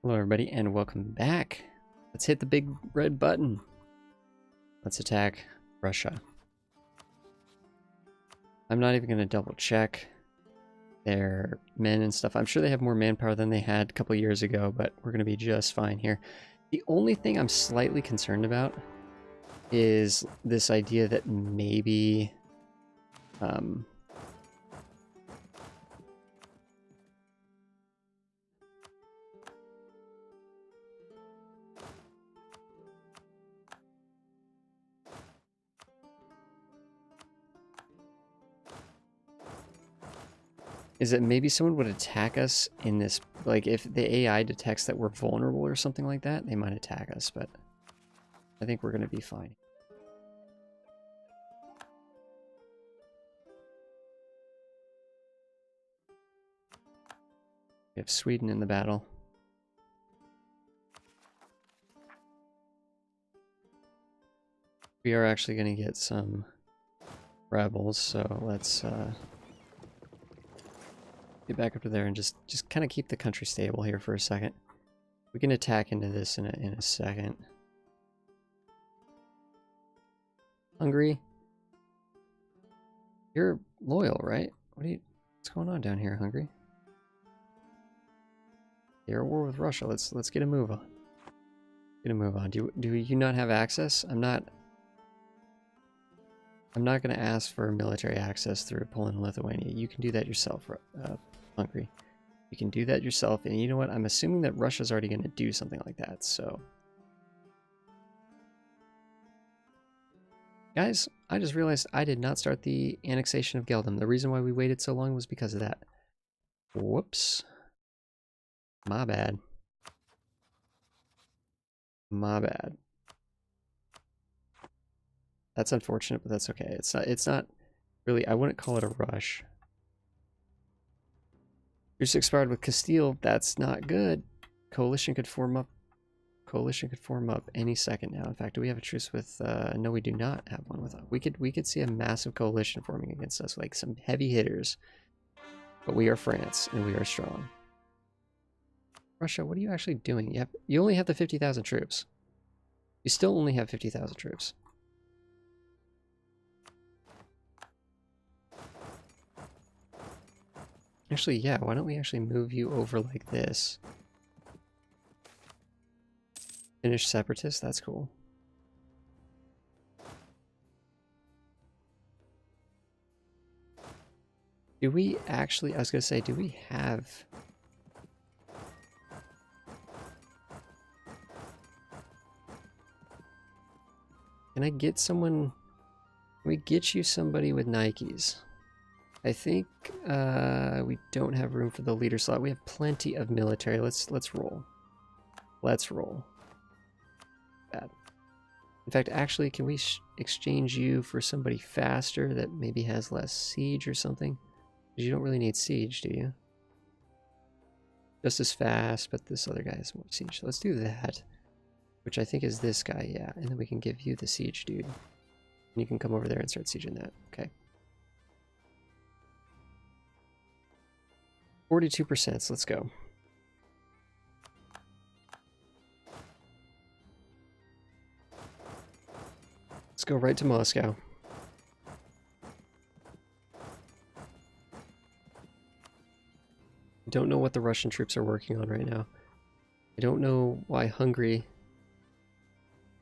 Hello everybody and welcome back. Let's hit the big red button. Let's attack Russia. I'm not even going to double check their men and stuff. I'm sure they have more manpower than they had a couple years ago, but we're going to be just fine here. The only thing I'm slightly concerned about is this idea that maybe is that maybe someone would attack us in this, like if the AI detects that we're vulnerable or something like that, they might attack us, but I think we're going to be fine. We have Sweden in the battle. We are actually going to get some rebels, so let's get back up to there and just kind of keep the country stable here for a second. We can attack into this in a second. Hungary, you're loyal, right? What's going on down here, Hungary? You're at war with Russia. Let's get a move on. Get a move on. Do you not have access? I'm not going to ask for military access through Poland and Lithuania. You can do that yourself, Hungary. You can do that yourself, and you know what? I'm assuming that Russia's already going to do something like that, so... Guys, I just realized I did not start the annexation of Geldum. The reason why we waited so long was because of that. Whoops. My bad. My bad. That's unfortunate, but that's okay. It's not really, I wouldn't call it a rush. Truce expired with Castile. That's not good. Coalition could form up. Coalition could form up any second now. In fact, do we have a truce with no, we do not have one with us. We could see a massive coalition forming against us, like some heavy hitters. But we are France and we are strong. Russia, what are you actually doing? You only have the 50,000 troops. You still only have 50,000 troops. Actually, yeah, why don't we actually move you over like this? Finnish separatists, that's cool. Do we actually, I was going to say, do we have... Can I get someone... Can we get you somebody with Nikes? I think we don't have room for the leader slot. We have plenty of military. Let's roll. Let's roll. Bad. In fact, actually, can we exchange you for somebody faster that maybe has less siege or something? Because you don't really need siege, do you? Just as fast, but this other guy has more siege. So let's do that. Which I think is this guy, yeah. And then we can give you the siege, dude. And you can come over there and start sieging that. Okay. 42%, so let's go. Let's go right to Moscow. I don't know what the Russian troops are working on right now. I don't know why Hungary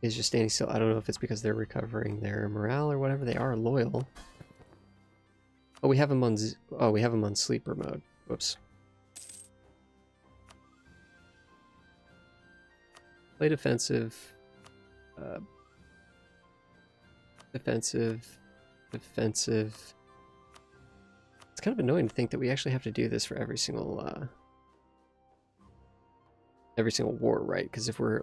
is just standing still. I don't know if it's because they're recovering their morale or whatever. They are loyal. Oh, we have them on sleeper mode. Whoops. Play defensive. Defensive. Defensive. It's kind of annoying to think that we actually have to do this for every single war, right? Because if we're...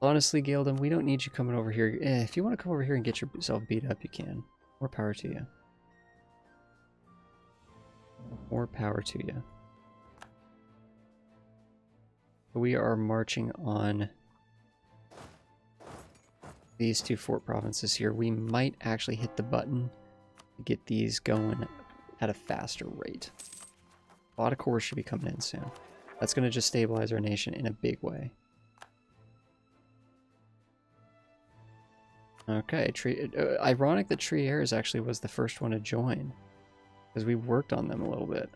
Honestly, Gildem, we don't need you coming over here. If you want to come over here and get yourself beat up, you can. More power to you. More power to you. We are marching on these two fort provinces here. We might actually hit the button to get these going at a faster rate. A lot of cores should be coming in soon. That's going to just stabilize our nation in a big way. Okay, ironic that Triers actually was the first one to join, because we worked on them a little bit.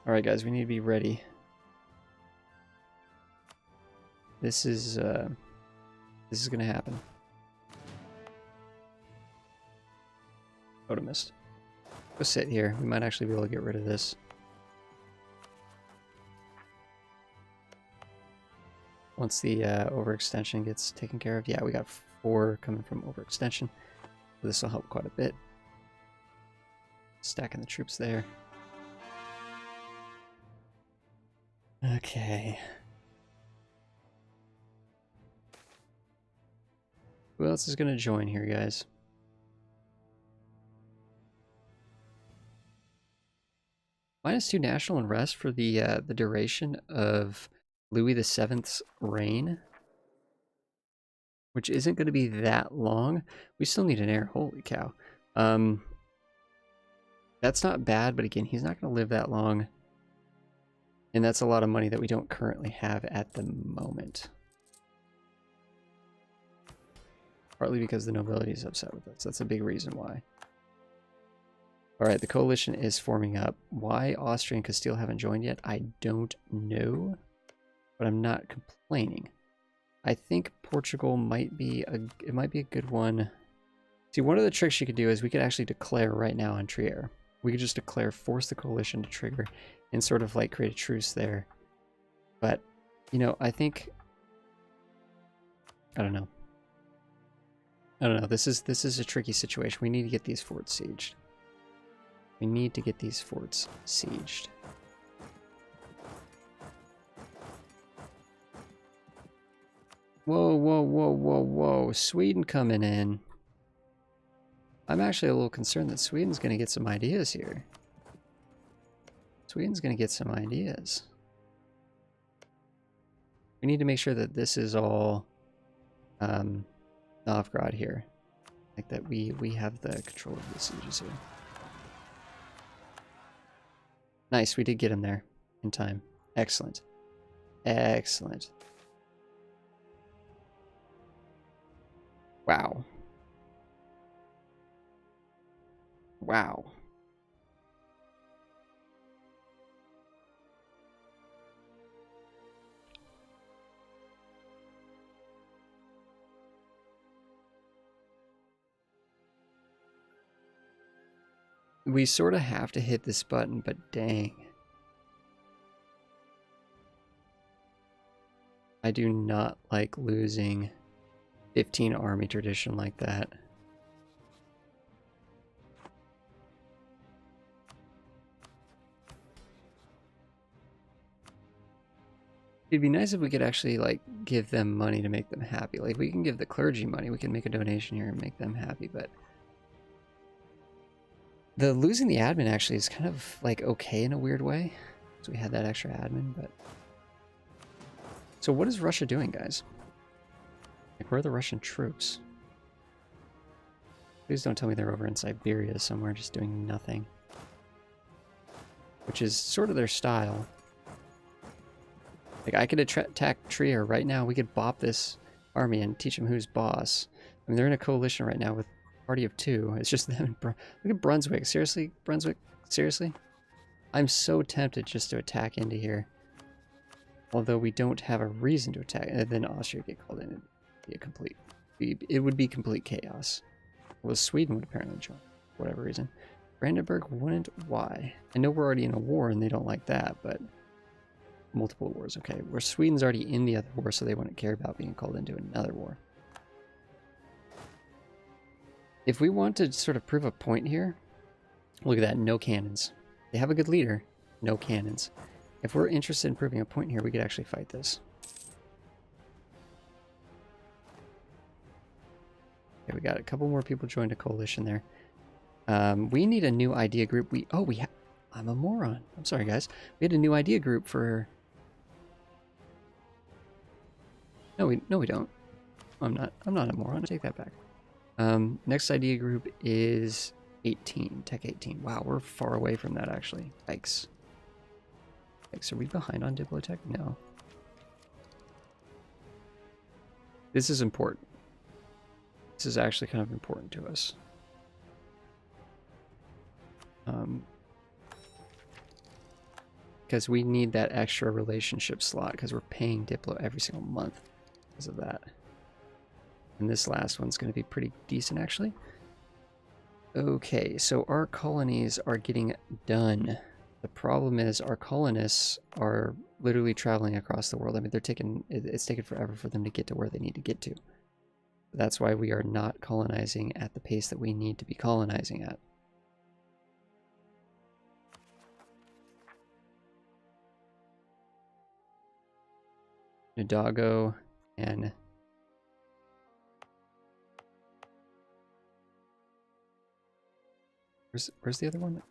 Alright guys, we need to be ready. This is gonna happen. Totemist. Go sit here. We might actually be able to get rid of this. Once the overextension gets taken care of. Yeah, we got 4 coming from overextension. So this will help quite a bit. Stacking the troops there. Okay. Who else is going to join here, guys? -2 national unrest for the duration of Louis VII's reign, which isn't going to be that long. We still need an heir. Holy cow. That's not bad, but again, he's not going to live that long. And that's a lot of money that we don't currently have at the moment. Partly because the nobility is upset with us. That's a big reason why. Alright, the coalition is forming up. Why Austria and Castile haven't joined yet, I don't know. But I'm not complaining. I think Portugal might be a good one. See, one of the tricks you could do is we could actually declare right now on Trier. We could just declare, force the coalition to trigger, and sort of like create a truce there. But, you know, I think, I don't know. This is a tricky situation. We need to get these forts sieged. We need to get these forts sieged. Whoa, whoa, whoa, whoa, whoa. Sweden coming in. I'm actually a little concerned that Sweden's going to get some ideas here. Sweden's going to get some ideas. We need to make sure that this is all Novgorod here. Like that we have the control of the sieges here. Nice, we did get him there in time. Excellent. Excellent. Wow. Wow. We sort of have to hit this button, but dang. I do not like losing 15 army tradition like that. It'd be nice if we could actually, like, give them money to make them happy. Like, we can give the clergy money. We can make a donation here and make them happy, but... The losing the admin actually is kind of, like, okay in a weird way. So we had that extra admin, but... So what is Russia doing, guys? Like, where are the Russian troops? Please don't tell me they're over in Siberia somewhere just doing nothing. Which is sort of their style. Like, I could attack Trier right now. We could bop this army and teach them who's boss. I mean, they're in a coalition right now with a party of 2. It's just them and look at Brunswick. Seriously? Brunswick? Seriously? I'm so tempted just to attack into here. Although we don't have a reason to attack. And then Austria get called in. It would be complete chaos. Well, Sweden would apparently join, for whatever reason. Brandenburg wouldn't. Why? I know we're already in a war and they don't like that, but... Multiple wars, okay. Where Sweden's already in the other war, so they wouldn't care about being called into another war. If we want to sort of prove a point here, look at that, no cannons. They have a good leader, no cannons. If we're interested in proving a point here, we could actually fight this. Okay, we got a couple more people joined a coalition there. We need a new idea group. I'm a moron. I'm sorry, guys. We had a new idea group for... No, we don't. I'm not a moron. I take that back. Next idea group is 18. Tech 18. Wow, we're far away from that, actually. Yikes. So are we behind on Diplotech? No. This is important. This is actually kind of important to us. Because we need that extra relationship slot because we're paying Diplo every single month because of that. And this last one's going to be pretty decent, actually. Okay, so our colonies are getting done. The problem is our colonists are literally traveling across the world. I mean, it's taken forever for them to get to where they need to get to. That's why we are not colonizing at the pace that we need to be colonizing at. Nudago and where's the other one?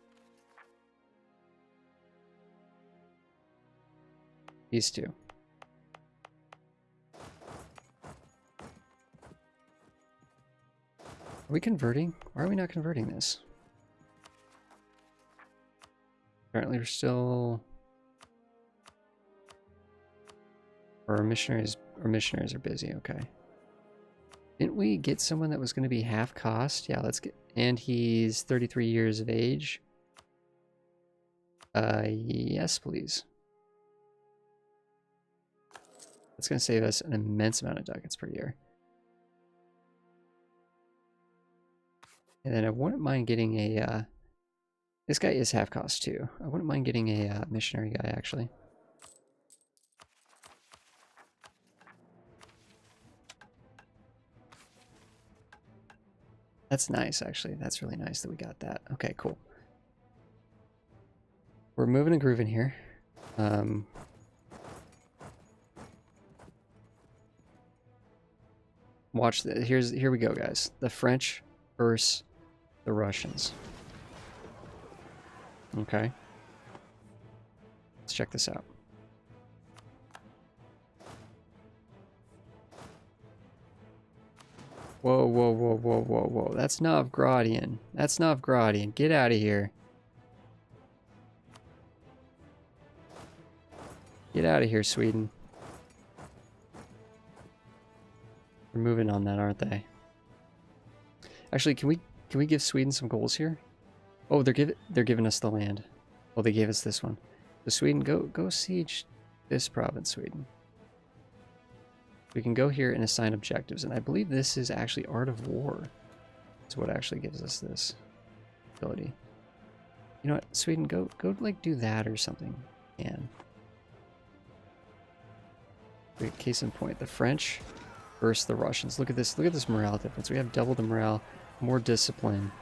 These two. Are we converting? Why are we not converting this? Apparently we're still... Our missionaries are busy, okay. Didn't we get someone that was going to be half cost? Yeah, let's get... And he's 33 years of age. Yes, please. That's going to save us an immense amount of ducats per year. And then I wouldn't mind getting a... this guy is half cost too. I wouldn't mind getting a missionary guy, actually. That's nice, actually. That's really nice that we got that. Okay, cool. We're moving and grooving here. Watch the, here we go, guys. The French versus the Russians. Okay. Let's check this out. Whoa, whoa, whoa, whoa, whoa, whoa. That's Novgorodian. That's Novgorodian. Get out of here. Get out of here, Sweden. They're moving on that, aren't they? Actually, can we give Sweden some goals here? Oh, they're giving us the land. Oh, they gave us this one. So Sweden, go siege this province, Sweden. We can go here and assign objectives, and I believe this is actually Art of War. Is what actually gives us this ability. You know what, Sweden, go like do that or something. Man. Great case in point. The French versus the Russians. Look at this morale difference. We have double the morale, more discipline.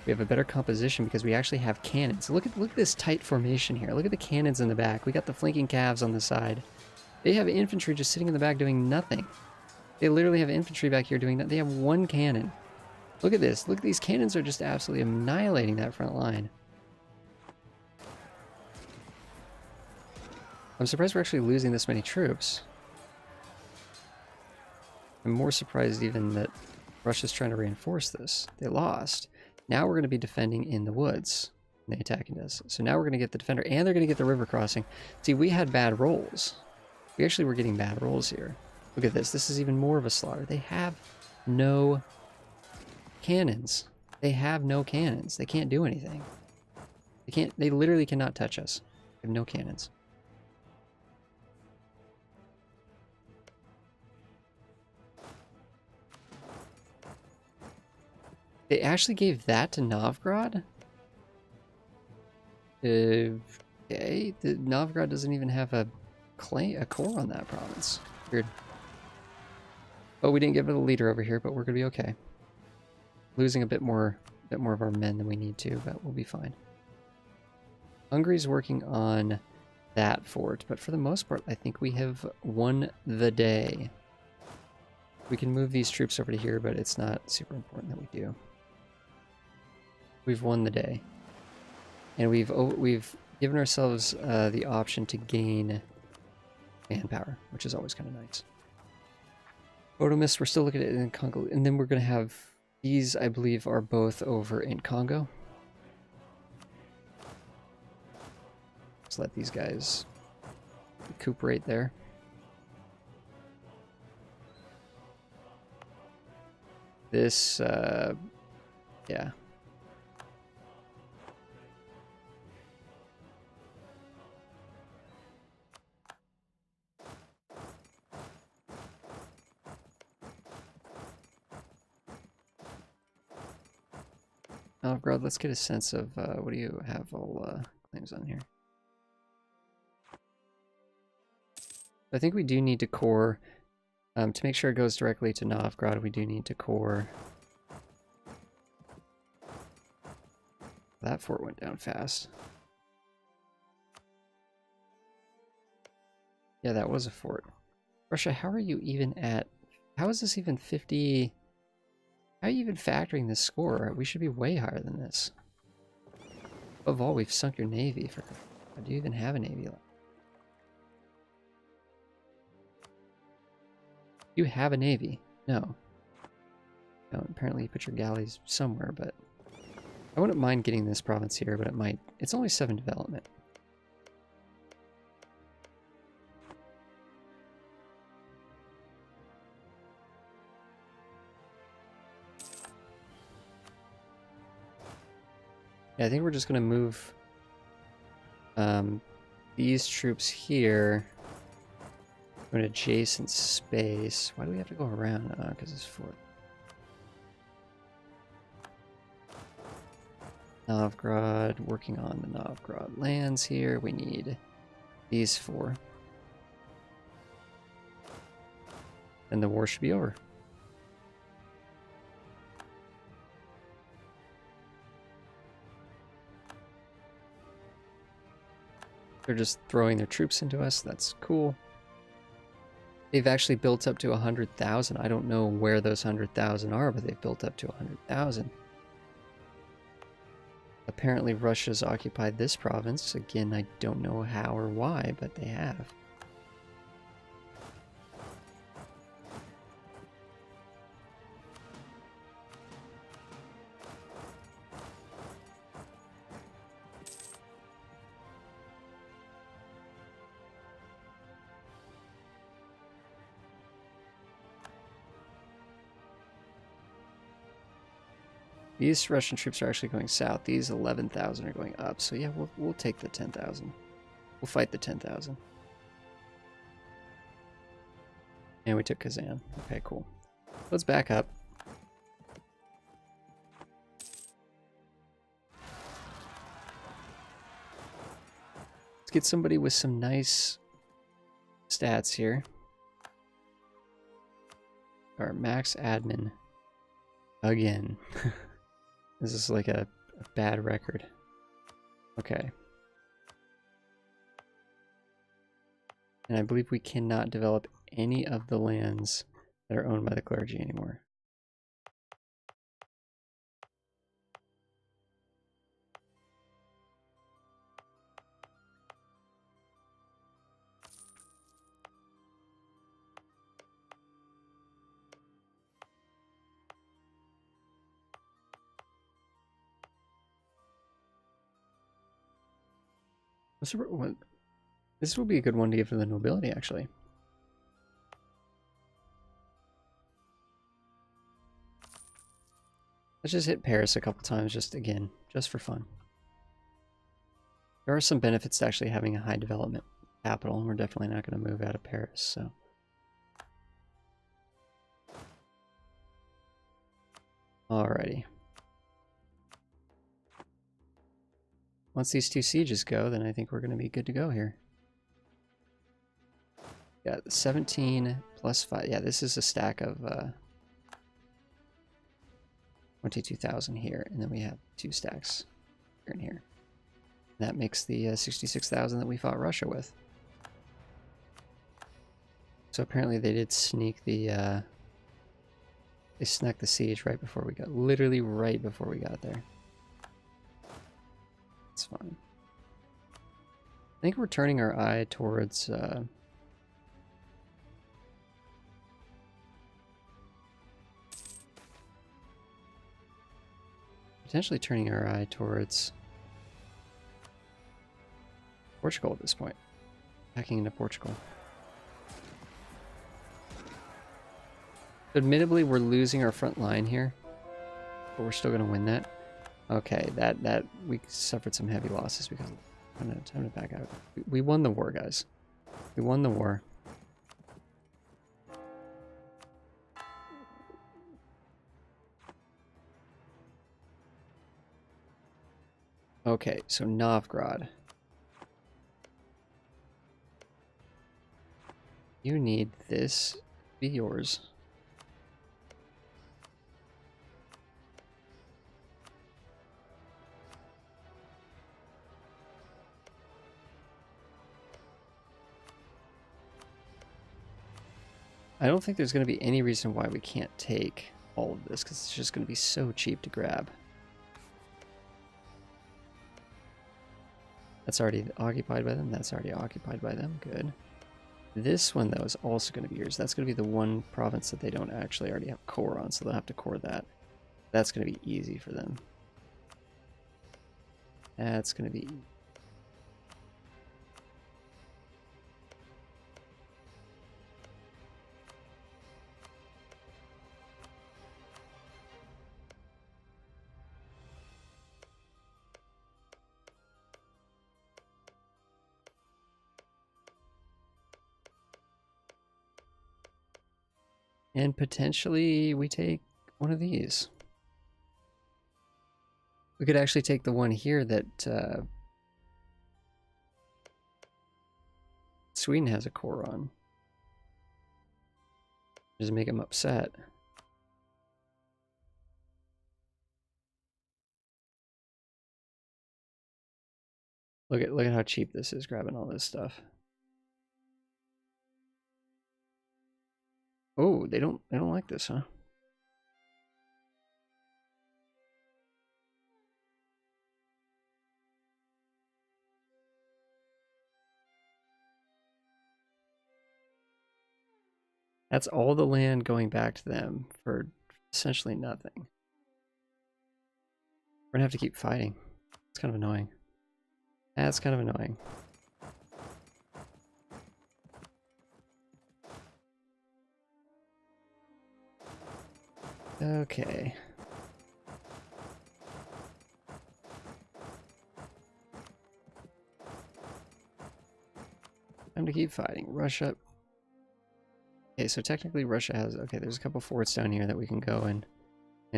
We have a better composition because we actually have cannons. Look at this tight formation here. Look at the cannons in the back. We got the flanking calves on the side. They have infantry just sitting in the back doing nothing. They literally have infantry back here doing nothing. They have one cannon. Look at this. Look, these cannons are just absolutely annihilating that front line. I'm surprised we're actually losing this many troops. I'm more surprised even that Russia's trying to reinforce this. They lost. Now we're going to be defending in the woods. And they attacking us. So now we're going to get the defender, and they're going to get the river crossing. See, we had bad rolls. We actually were getting bad rolls here. Look at this. This is even more of a slaughter. They have no cannons. They have no cannons. They can't do anything. They literally cannot touch us. They have no cannons. They actually gave that to Novgorod? Okay. Novgorod doesn't even have a core on that province. Weird. Oh, we didn't give it a leader over here, but we're gonna be okay. Losing a bit more of our men than we need to, but we'll be fine. Hungary's working on that fort, but for the most part, I think we have won the day. We can move these troops over to here, but it's not super important that we do. We've won the day, and we've given ourselves the option to gain manpower, which is always kind of nice. Photomist, we're still looking at it in Congo, and then we're going to have these, I believe, are both over in Congo. Just let these guys recuperate there. This, yeah. Novgorod, let's get a sense of, what do you have all claims on here? I think we do need to core, to make sure it goes directly to Novgorod, we do need to core. That fort went down fast. Yeah, that was a fort. Russia, how are you even at... How is this even 50... How are you even factoring this score? We should be way higher than this. Above all, we've sunk your navy. Do you even have a navy left? You have a navy? No. No, apparently you put your galleys somewhere, but... I wouldn't mind getting this province here, but it might... It's only 7 development. Yeah, I think we're just going to move these troops here to an adjacent space. Why do we have to go around? Because it's fort. Novgorod, working on the Novgorod lands here. We need these 4. And the war should be over. They're just throwing their troops into us. That's cool. They've actually built up to 100,000. I don't know where those 100,000 are, but they've built up to 100,000. Apparently Russia's occupied this province. Again, I don't know how or why, but they have. These Russian troops are actually going south. These 11,000 are going up. So yeah, we'll take the 10,000. We'll fight the 10,000. And we took Kazan. Okay, cool. Let's back up. Let's get somebody with some nice stats here. Our max admin again. This is like a bad record. Okay. And I believe we cannot develop any of the lands that are owned by the clergy anymore. This will be a good one to give to the nobility, actually. Let's just hit Paris a couple times, just again, just for fun. There are some benefits to actually having a high development capital, and we're definitely not going to move out of Paris, so. Alrighty. Once these 2 sieges go, then I think we're going to be good to go here. Yeah, 17 plus 5. Yeah, this is a stack of 22,000 here, and then we have 2 stacks here and here. That makes the 66,000 that we fought Russia with. So apparently they did sneak the they snuck the siege right before we got, literally right before we got there. It's fine. I think we're turning our eye towards potentially turning our eye towards Portugal at this point. Hacking into Portugal. Admittedly, we're losing our front line here, but we're still going to win that. Okay, that we suffered some heavy losses because of time to back out. We won the war, guys. We won the war. Okay, so Novgorod. You need this to be yours. I don't think there's going to be any reason why we can't take all of this, because it's just going to be so cheap to grab. That's already occupied by them. That's already occupied by them. Good. This one, though, is also going to be yours. That's going to be the one province that they don't actually already have core on, so they'll have to core that. That's going to be easy for them. That's going to be... And potentially we take one of these. We could actually take the one here that Sweden has a core on. Just make them upset. Look at how cheap this is, grabbing all this stuff. Oh, they don't like this, huh? That's all the land going back to them for essentially nothing. We're gonna have to keep fighting. It's kind of annoying. That's kind of annoying. Okay. Time to keep fighting. Russia. Okay, so technically Russia has... Okay, there's a couple forts down here that we can go and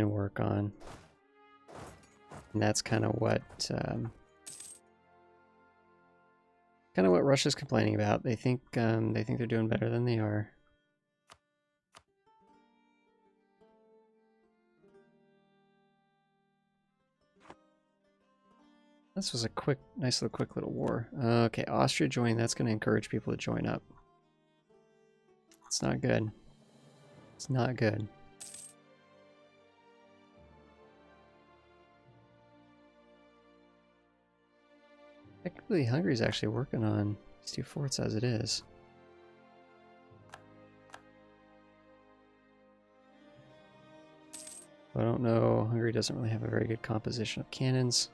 work on. And that's kind of what... kind of what Russia's complaining about. They think they're doing better than they are. This was a quick, nice little quick little war. Okay, Austria joined. That's going to encourage people to join up. It's not good. It's not good. Technically, Hungary's actually working on these two forts as it is. I don't know. Hungary doesn't really have a very good composition of cannons.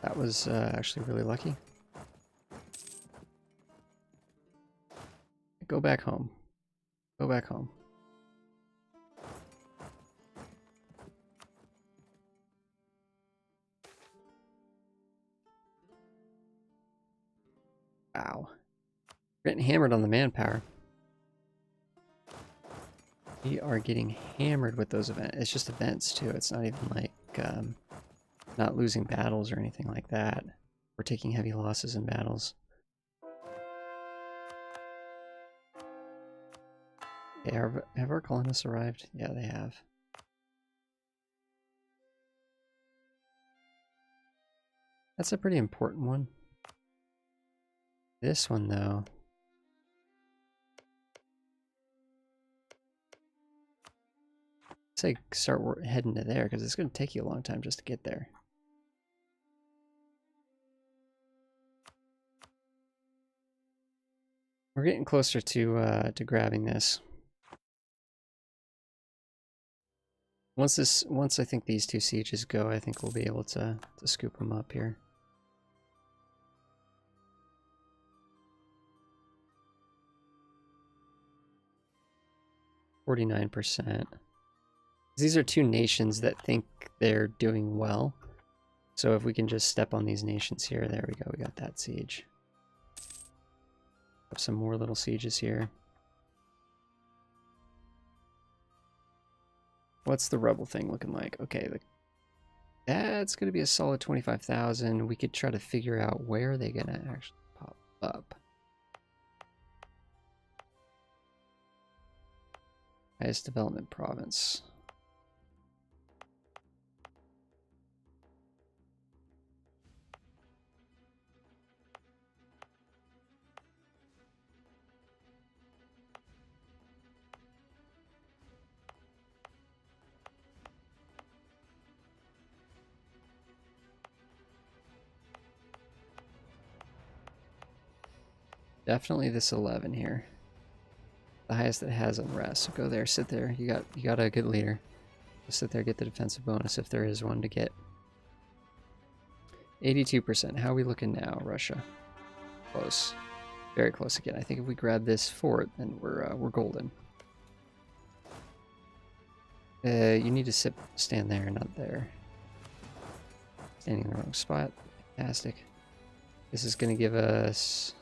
That was actually really lucky. Go back home. Go back home. Wow. We're getting hammered on the manpower. We are getting hammered with those events. It's just events too. It's not even like not losing battles or anything like that. We're taking heavy losses in battles. Okay, have our colonists arrived? Yeah, they have. That's a pretty important one. This one, though. Say start heading to there, because it's going to take you a long time just to get there. We're getting closer to grabbing this. Once I think these two sieges go, I think we'll be able to scoop them up here. %. These are two nations that think they're doing well. So if we can just step on these nations here, there we go, we got that siege. Have some more little sieges here. What's the rebel thing looking like? Okay, that's going to be a solid 25,000. We could try to figure out where they're going to actually pop up. Highest development province. Definitely this 11 here. The highest that has unrest. So go there, sit there. You got a good leader. Just sit there, get the defensive bonus if there is one to get. 82%. How are we looking now, Russia? Close. Very close again. I think if we grab this fort, then we're golden. You need to stand there, not there. Standing in the wrong spot. Fantastic. This is going to give us...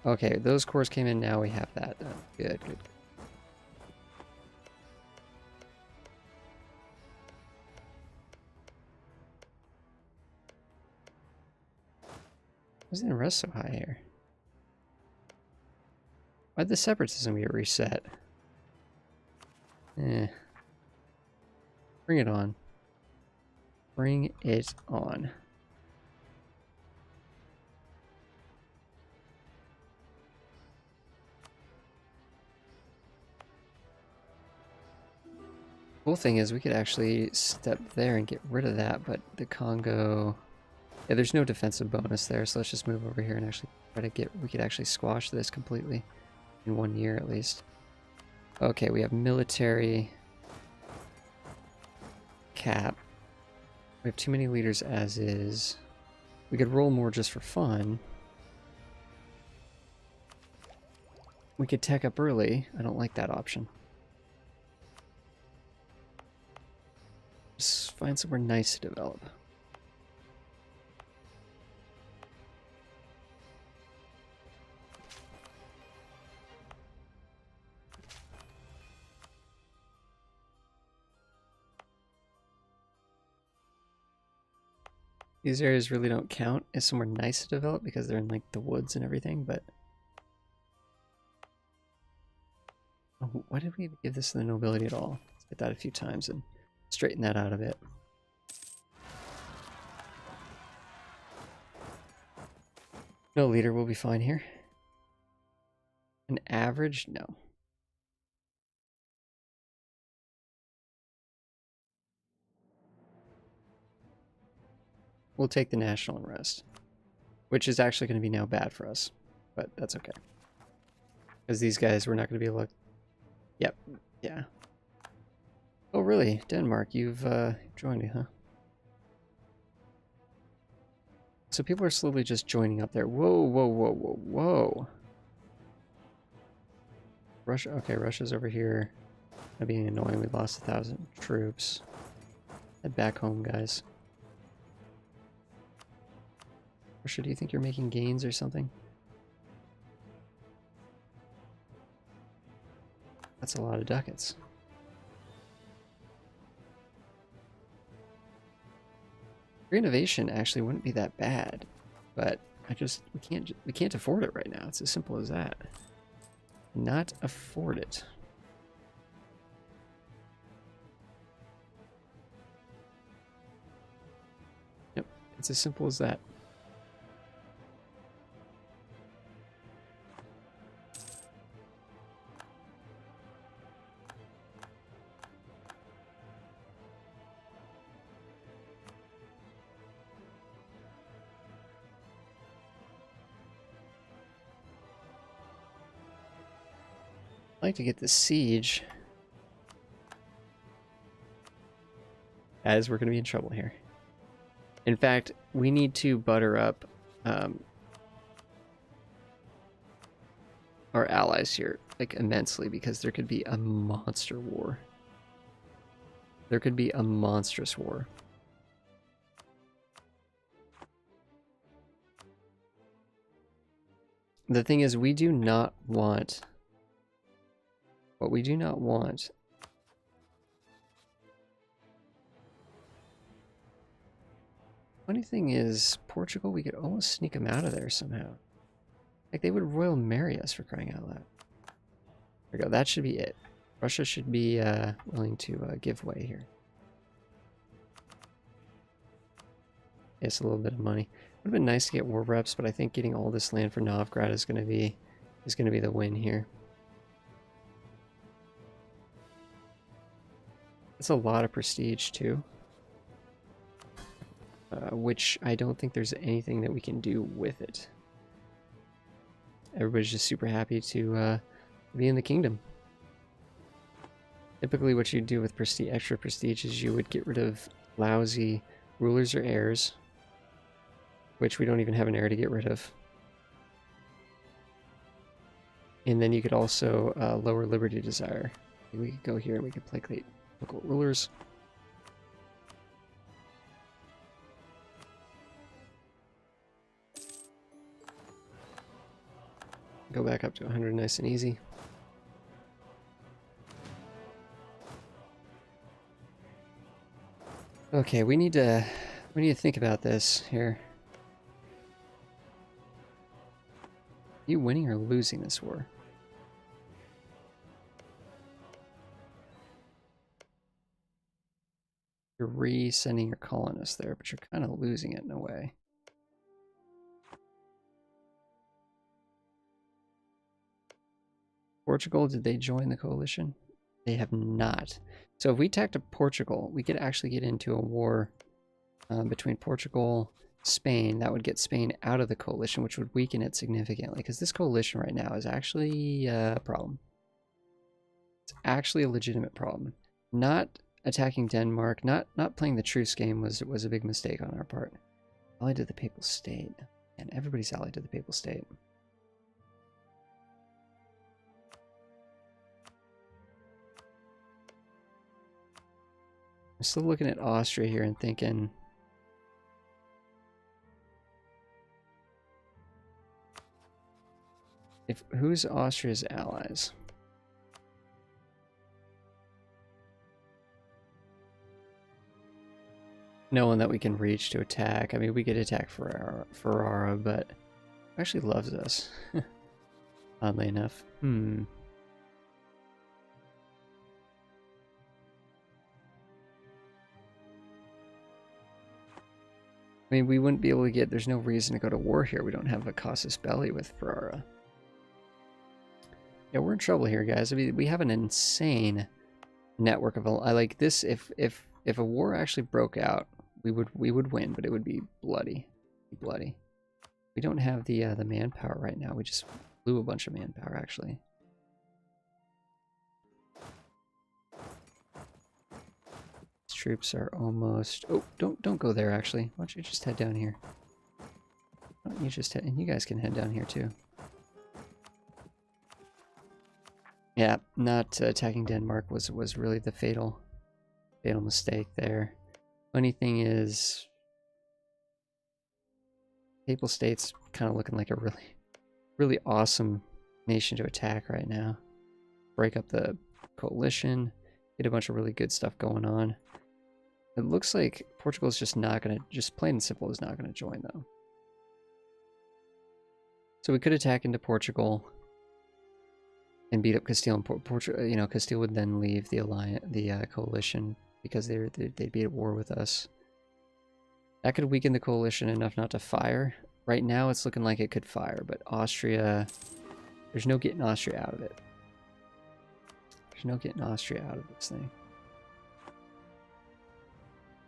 Okay, those cores came in, now we have that done. Good, good. Why is the unrest so high here? Why'd the separatism get reset? Eh. Bring it on. Bring it on. Cool thing is we could actually step there and get rid of that, but the Congo... Yeah, there's no defensive bonus there, so let's just move over here and actually try to get... We could actually squash this completely. In 1 year, at least. Okay, we have military... cap. We have too many leaders as is. We could roll more just for fun. We could tech up early. I don't like that option. Just find somewhere nice to develop. These areas really don't count as somewhere nice to develop because they're in like the woods and everything, but... Oh, why did we give this to the nobility at all? Let's get that a few times and straighten that out a bit. No leader will be fine here. An average? No. We'll take the national unrest, which is actually going to be now bad for us, but that's okay. Because these guys, we're not going to be able to... Yep, yeah. Oh, really? Denmark, you've joined me, huh? So people are slowly just joining up there. Whoa, whoa, whoa, whoa, whoa. Russia, okay, Russia's over here. That being annoying, we lost 1,000 troops. Head back home, guys. Russia, do you think you're making gains or something? That's a lot of ducats. Innovation actually wouldn't be that bad, but we can't afford it right now. It's as simple as that. Not afford it. Yep, it's as simple as that. I'd like to get the siege, as we're going to be in trouble here. In fact, we need to butter up our allies here, like, immensely, because there could be a monster war. There could be a monstrous war. The thing is, we do not want... What we do not want... Funny thing is, Portugal, we could almost sneak them out of there somehow. Like, they would Royal marry us, for crying out loud. There we go, that should be it. Russia should be willing to give way here. It's a little bit of money. Would have been nice to get war reps, but I think getting all this land for Novgorod is gonna be the win here. It's a lot of prestige too. Which I don't think there's anything that we can do with it. Everybody's just super happy to be in the kingdom. Typically what you do with extra prestige is you would get rid of lousy rulers or heirs, which we don't even have an heir to get rid of. And then you could also lower liberty desire. We could go here and we could placate local rulers. Go back up to 100 nice and easy. Okay, we need to think about this here. Are you winning or losing this war? You're re-sending your colonists there, but you're kind of losing it in a way. Portugal, did they join the coalition? They have not. So if we attacked Portugal, we could actually get into a war between Portugal, Spain. That would get Spain out of the coalition, which would weaken it significantly, because this coalition right now is actually a problem. It's actually a legitimate problem. Not attacking Denmark, not playing the truce game was a big mistake on our part. Allied to the Papal State. And everybody's allied to the Papal State. I'm still looking at Austria here and thinking, who's Austria's allies? No one that we can reach to attack. I mean, we could attack Ferrara, but actually loves us. Oddly enough. I mean, we wouldn't be able to get... There's no reason to go to war here. We don't have a casus belli with Ferrara. Yeah, we're in trouble here, guys. I mean, we have an insane network of... I like this. If a war actually broke out, we would win, but it would be bloody. Bloody. We don't have the manpower right now. We just blew a bunch of manpower, actually. Troops are almost... Oh, don't go there, actually. Why don't you just head down here? Why don't you just head... And you guys can head down here, too. Yeah, not attacking Denmark was really the fatal mistake there. Funny thing is... Papal State's kind of looking like a really awesome nation to attack right now. Break up the coalition. Get a bunch of really good stuff going on. It looks like Portugal's just not going to, just plain and simple, is not going to join, though. So we could attack into Portugal and beat up Castile, and you know, Castile would then leave the coalition because they'd be at war with us. That could weaken the coalition enough not to fire. Right now, it's looking like it could fire, but Austria, there's no getting Austria out of it. There's no getting Austria out of this thing.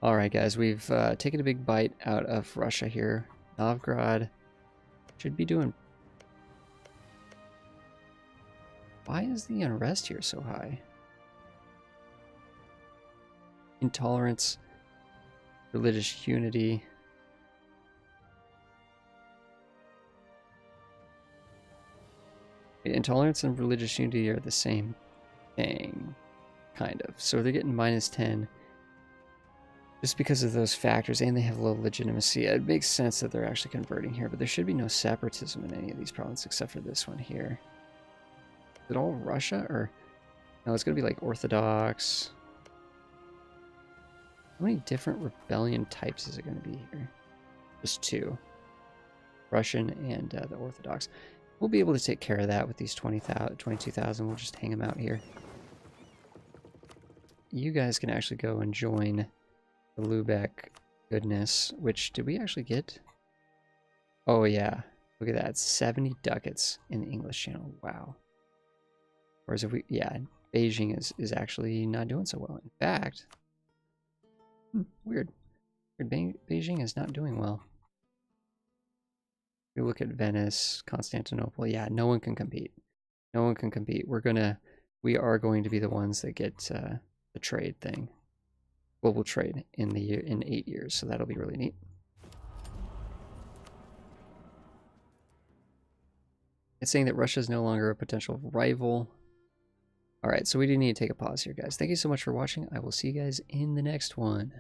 Alright guys, we've taken a big bite out of Russia here. Novgorod should be doing Why is the unrest here so high? Intolerance, religious unity. Intolerance and religious unity are the same thing, kind of. So they're getting -10 just because of those factors, and they have low legitimacy. It makes sense that they're actually converting here, but there should be no separatism in any of these provinces except for this one here. Is it all Russia, or no? It's going to be like Orthodox. How many different rebellion types is it going to be here? Just 2. Russian and the Orthodox. We'll be able to take care of that with these 22,000. We'll just hang them out here. You guys can actually go and join the Lubeck goodness, which did we actually get? Oh yeah, look at that, 70 ducats in the English Channel. Wow. Whereas if we, yeah, Beijing is actually not doing so well. In fact, weird. Beijing is not doing well. We look at Venice, Constantinople. Yeah, no one can compete. No one can compete. We are going to be the ones that get the trade thing, global trade in 8 years. So that'll be really neat. It's saying that Russia is no longer a potential rival. All right, so we do need to take a pause here, guys. Thank you so much for watching. I will see you guys in the next one.